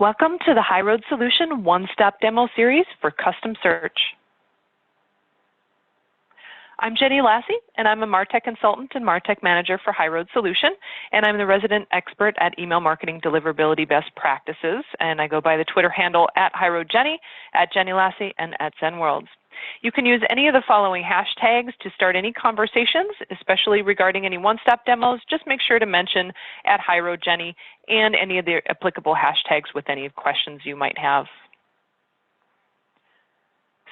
Welcome to the HighRoad Solution One-Stop Demo Series for Custom Search. I'm Jenny Lassie, and I'm a MarTech Consultant and MarTech Manager for HighRoad Solution, and I'm the resident expert at Email Marketing Deliverability Best Practices, and I go by the Twitter handle at HighRoadJenny, at Jenny Lassie, and at ZenWorlds. You can use any of the following hashtags to start any conversations, especially regarding any one-stop demos. Just make sure to mention at HighRoadJenny and any of the applicable hashtags with any questions you might have.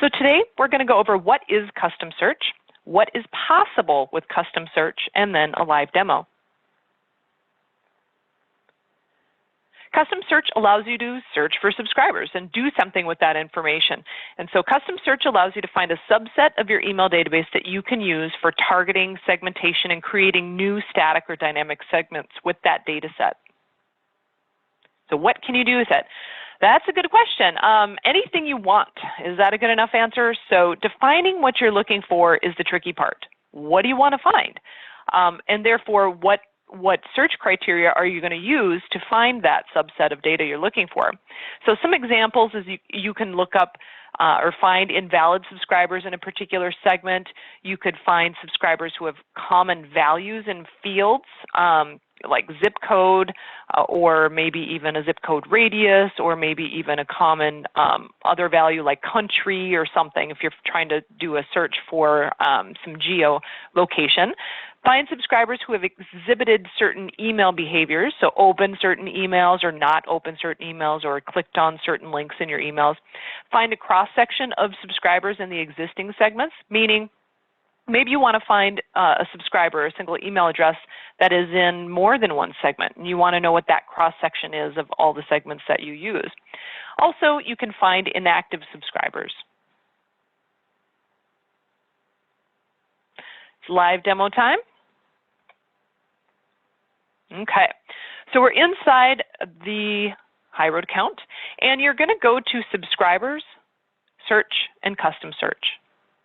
So today we're going to go over what is custom search, what is possible with custom search, and then a live demo. Custom search allows you to search for subscribers and do something with that information. And so custom search allows you to find a subset of your email database that you can use for targeting, segmentation, and creating new static or dynamic segments with that data set. So what can you do with it? That's a good question. Anything you want. Is that a good enough answer? So defining what you're looking for is the tricky part. What do you want to find? And therefore, what search criteria are you going to use to find that subset of data you're looking for? So some examples is you can look up or find invalid subscribers in a particular segment. You could find subscribers who have common values in fields, like zip code, or maybe even a zip code radius, or maybe even a common other value like country or something if you're trying to do a search for some geolocation. Find subscribers who have exhibited certain email behaviors, so open certain emails or not open certain emails or clicked on certain links in your emails. Find a cross-section of subscribers in the existing segments, meaning maybe you want to find a subscriber, a single email address that is in more than one segment, and you want to know what that cross-section is of all the segments that you use. Also, you can find inactive subscribers. It's live demo time. Okay, so we're inside the HighRoad account, and you're going to go to Subscribers, Search, and Custom Search.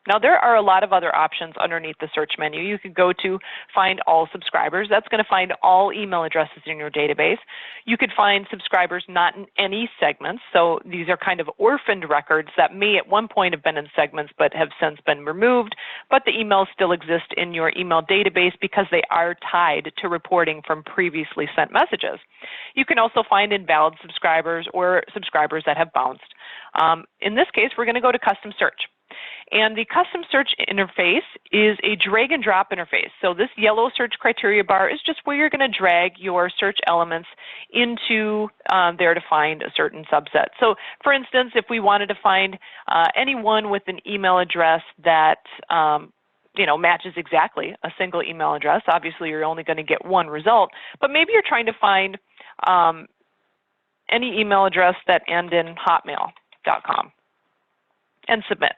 Now, there are a lot of other options underneath the search menu. You could go to Find All Subscribers. That's going to find all email addresses in your database. You could find subscribers not in any segments. So these are kind of orphaned records that may at one point have been in segments but have since been removed, but the emails still exist in your email database because they are tied to reporting from previously sent messages. You can also find invalid subscribers or subscribers that have bounced. In this case, we're going to go to Custom Search. And the custom search interface is a drag and drop interface. So this yellow search criteria bar is just where you're going to drag your search elements into there to find a certain subset. So for instance, if we wanted to find anyone with an email address that matches exactly a single email address, obviously you're only going to get one result, but maybe you're trying to find any email address that ends in hotmail.com and submit.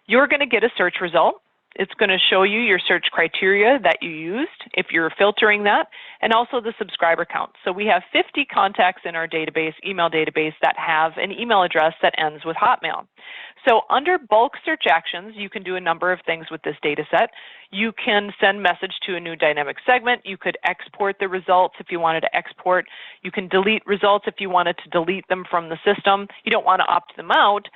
You're going to get a search result. It's going to show you your search criteria that you used, if you're filtering that, and also the subscriber count. So we have 50 contacts in our database, email database, that have an email address that ends with Hotmail. So under bulk search actions, you can do a number of things with this data set. You can send message to a new dynamic segment. You could export the results if you wanted to export. You can delete results if you wanted to delete them from the system. You don't want to opt them out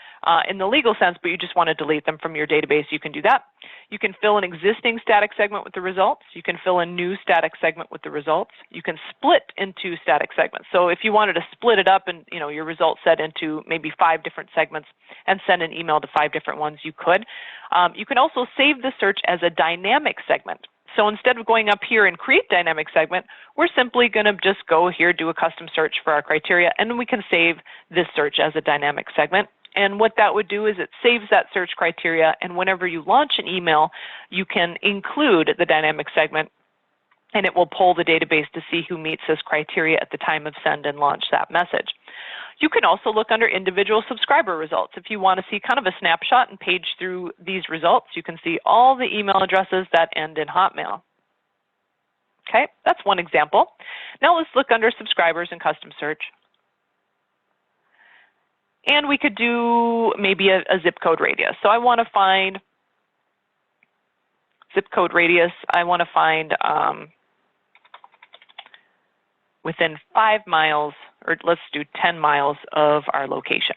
in the legal sense, but you just want to delete them from your database. You can do that. You can fill an existing static segment with the results. You can fill a new static segment with the results. You can split into static segments. So if you wanted to split it up and your results set into maybe 5 different segments and send an email to 5 different ones, you could. You can also save the search as a dynamic segment. So instead of going up here and create dynamic segment, we're simply going to just go here, do a custom search for our criteria, and then we can save this search as a dynamic segment. And what that would do is it saves that search criteria, and whenever you launch an email, you can include the dynamic segment, and it will pull the database to see who meets this criteria at the time of send and launch that message. You can also look under individual subscriber results. If you want to see kind of a snapshot and page through these results, you can see all the email addresses that end in Hotmail. Okay, that's one example. Now let's look under subscribers and custom search. And we could do maybe a zip code radius. So I want to find zip code radius. I want to find within 5 miles or let's do 10 miles of our location.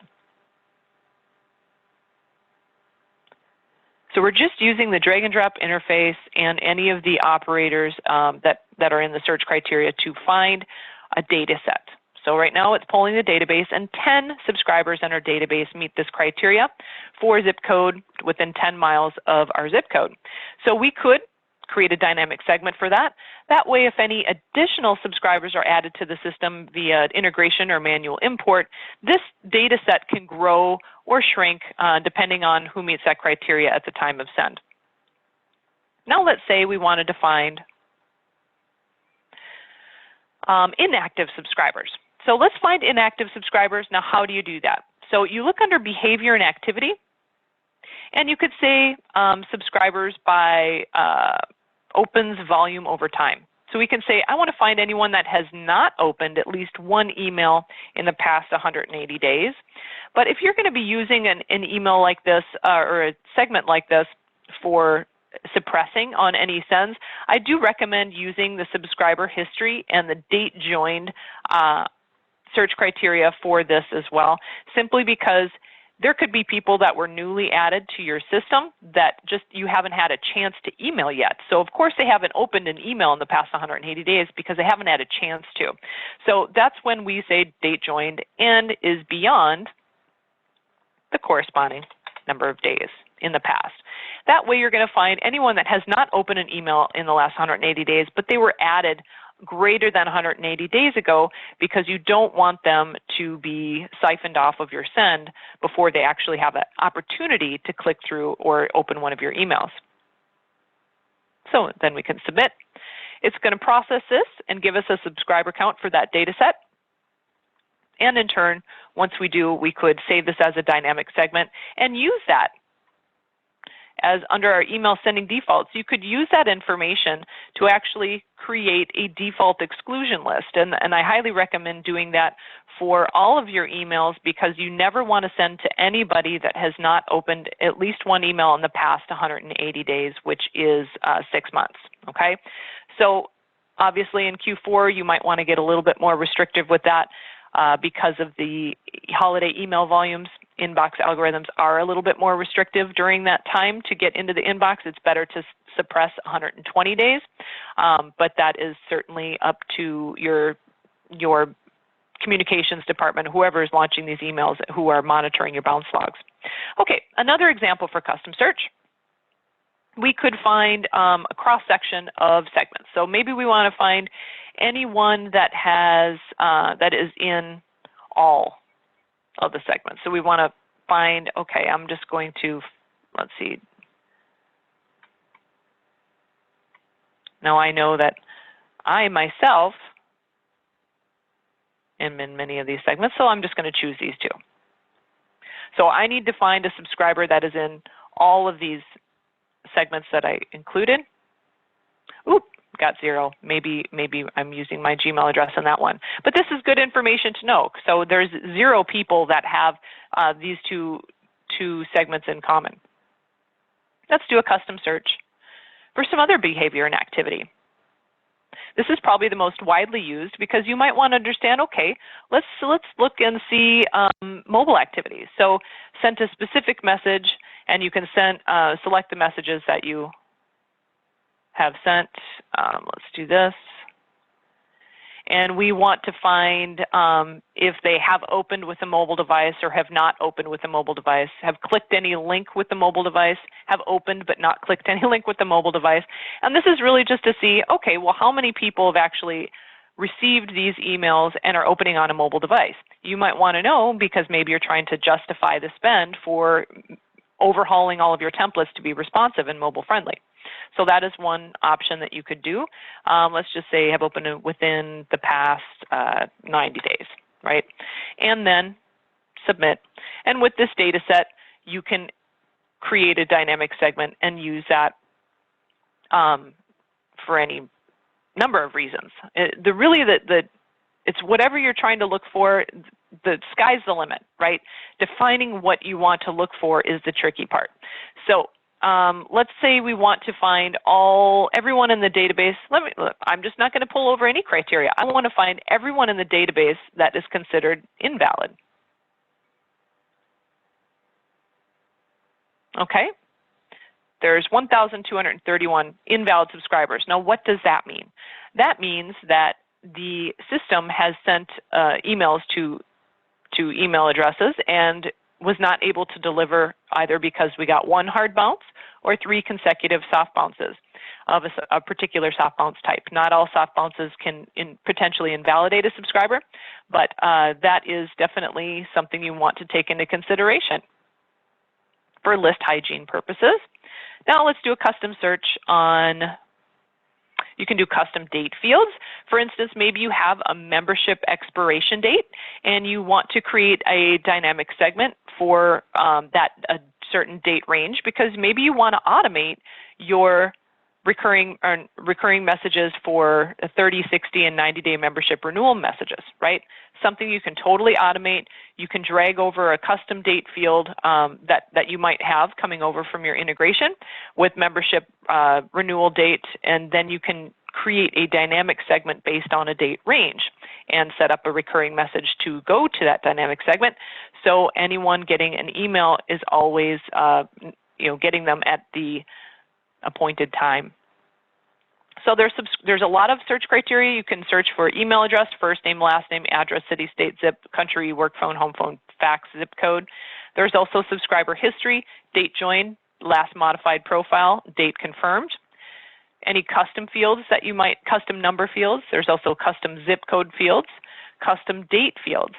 So we're just using the drag and drop interface and any of the operators that are in the search criteria to find a data set. So right now it's pulling the database, and 10 subscribers in our database meet this criteria for zip code within 10 miles of our zip code. So we could create a dynamic segment for that. That way, if any additional subscribers are added to the system via integration or manual import, this data set can grow or shrink depending on who meets that criteria at the time of send. Now let's say we wanted to find inactive subscribers. So let's find inactive subscribers. Now, how do you do that? So you look under behavior and activity, and you could say subscribers by opens volume over time. So we can say, I want to find anyone that has not opened at least one email in the past 180 days. But if you're going to be using an email like this or a segment like this for suppressing on any sends, I do recommend using the subscriber history and the date joined search criteria for this as well, simply because there could be people that were newly added to your system that just you haven't had a chance to email yet. So of course they haven't opened an email in the past 180 days because they haven't had a chance to. So that's when we say date joined and is beyond the corresponding number of days in the past. That way you're going to find anyone that has not opened an email in the last 180 days, but they were added greater than 180 days ago, because you don't want them to be siphoned off of your send before they actually have an opportunity to click through or open one of your emails. So then we can submit. It's going to process this and give us a subscriber count for that data set. And in turn, once we do, we could save this as a dynamic segment and use that as under our email sending defaults. You could use that information to actually create a default exclusion list. And I highly recommend doing that for all of your emails, because you never want to send to anybody that has not opened at least one email in the past 180 days, which is 6 months, okay? So obviously in Q4, you might want to get a little bit more restrictive with that because of the holiday email volumes. Inbox algorithms are a little bit more restrictive during that time to get into the inbox. It's better to suppress 120 days, but that is certainly up to your communications department, whoever is launching these emails, who are monitoring your bounce logs. Okay, another example for custom search. We could find a cross-section of segments. So maybe we want to find anyone that has that is in all of the segments. So we want to find, okay, I'm just going to, let's see. Now I know that I myself am in many of these segments, so I'm just going to choose these two. So I need to find a subscriber that is in all of these segments that I included. Oop, got 0. Maybe I'm using my Gmail address in that one. But this is good information to know. So there's 0 people that have these two segments in common. Let's do a custom search for some other behavior and activity. This is probably the most widely used, because you might want to understand, okay, let's look and see mobile activities. So send a specific message, and you can select the messages that you have sent. Let's do this. And we want to find if they have opened with a mobile device or have not opened with a mobile device, have clicked any link with the mobile device, have opened but not clicked any link with the mobile device. And this is really just to see, okay, well, how many people have actually received these emails and are opening on a mobile device? You might want to know, because maybe you're trying to justify the spend for overhauling all of your templates to be responsive and mobile friendly. So that is one option that you could do. Let's just say have opened within the past 90 days, right? And then submit. And with this data set, you can create a dynamic segment and use that for any number of reasons. It's whatever you're trying to look for. The sky's the limit, right? Defining what you want to look for is the tricky part. So let's say we want to find everyone in the database. I'm just not going to pull over any criteria. I want to find everyone in the database that is considered invalid. Okay. There's 1,231 invalid subscribers. Now, what does that mean? That means that the system has sent emails to email addresses and was not able to deliver either because we got one hard bounce or 3 consecutive soft bounces of a particular soft bounce type. Not all soft bounces can potentially invalidate a subscriber, but that is definitely something you want to take into consideration for list hygiene purposes. Now let's do a custom search on, you can do custom date fields. For instance, maybe you have a membership expiration date and you want to create a dynamic segment for a certain date range because maybe you want to automate your recurring messages for 30, 60, and 90-day membership renewal messages, right? Something you can totally automate. You can drag over a custom date field that you might have coming over from your integration with membership renewal date, and then you can create a dynamic segment based on a date range and set up a recurring message to go to that dynamic segment. So anyone getting an email is always getting them at the appointed time. So there's a lot of search criteria. You can search for email address, first name, last name, address, city, state, zip, country, work phone, home phone, fax, zip code. There's also subscriber history, date joined, last modified profile, date confirmed. Any custom fields that you might, custom number fields. There's also custom zip code fields, custom date fields,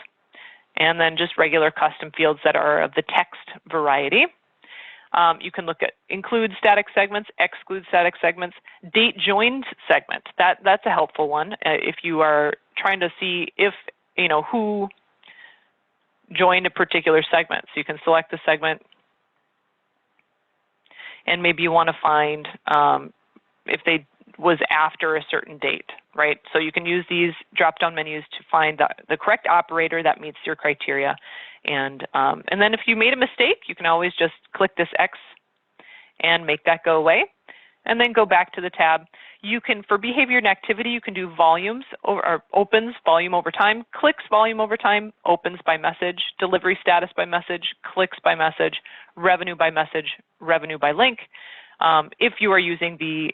and then just regular custom fields that are of the text variety. You can look at include static segments, exclude static segments, date joined segment. That's a helpful one if you are trying to see if who joined a particular segment. So you can select the segment, and maybe you want to find if they was after a certain date, right? So you can use these drop-down menus to find the correct operator that meets your criteria. And then if you made a mistake, you can always just click this X and make that go away, and then go back to the tab. You can, for behavior and activity, you can do volumes or opens, volume over time, clicks volume over time, opens by message, delivery status by message, clicks by message, revenue by message, revenue by link. If you are using the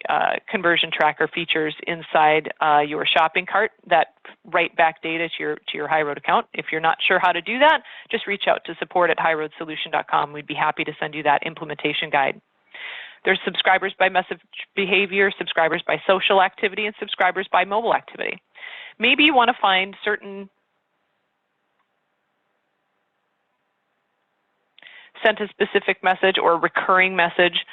conversion tracker features inside your shopping cart that write back data to your HighRoad account. If you're not sure how to do that, just reach out to support@highroadsolution.com. We'd be happy to send you that implementation guide. There's subscribers by message behavior, subscribers by social activity, and subscribers by mobile activity. Maybe you want to find certain sent a specific message or recurring message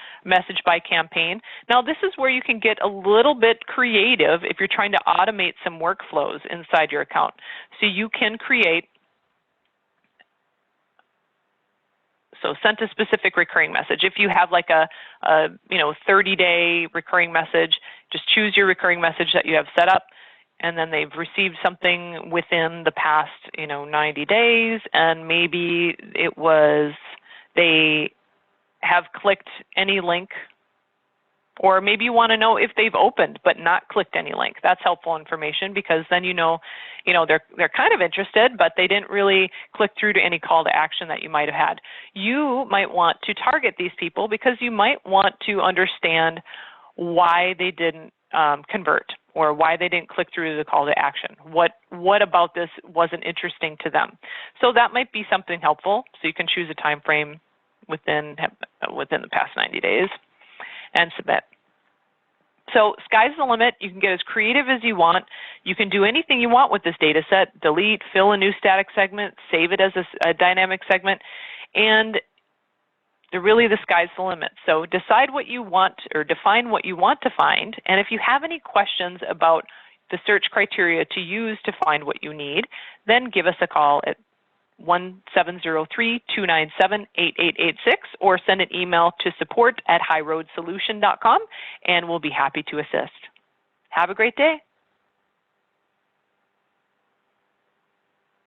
by campaign. Now this is where you can get a little bit creative if you're trying to automate some workflows inside your account. So you can create, so sent a specific recurring message. If you have like a 30-day recurring message, just choose your recurring message that you have set up, and then they've received something within the past 90 days, and maybe it was they have clicked any link, or maybe you want to know if they've opened but not clicked any link. That's helpful information because then they're kind of interested, but they didn't really click through to any call to action that you might have had. You might want to target these people because you might want to understand why they didn't convert or why they didn't click through to the call to action. What about this wasn't interesting to them? So that might be something helpful. So you can choose a time frame within the past 90 days and submit. So sky's the limit. You can get as creative as you want. You can do anything you want with this data set, delete, fill a new static segment, save it as a dynamic segment, and really the sky's the limit. So decide what you want or define what you want to find, and if you have any questions about the search criteria to use to find what you need, then give us a call at 1-703-297-8886 or send an email to support@highroadsolution.com, and we'll be happy to assist. Have a great day.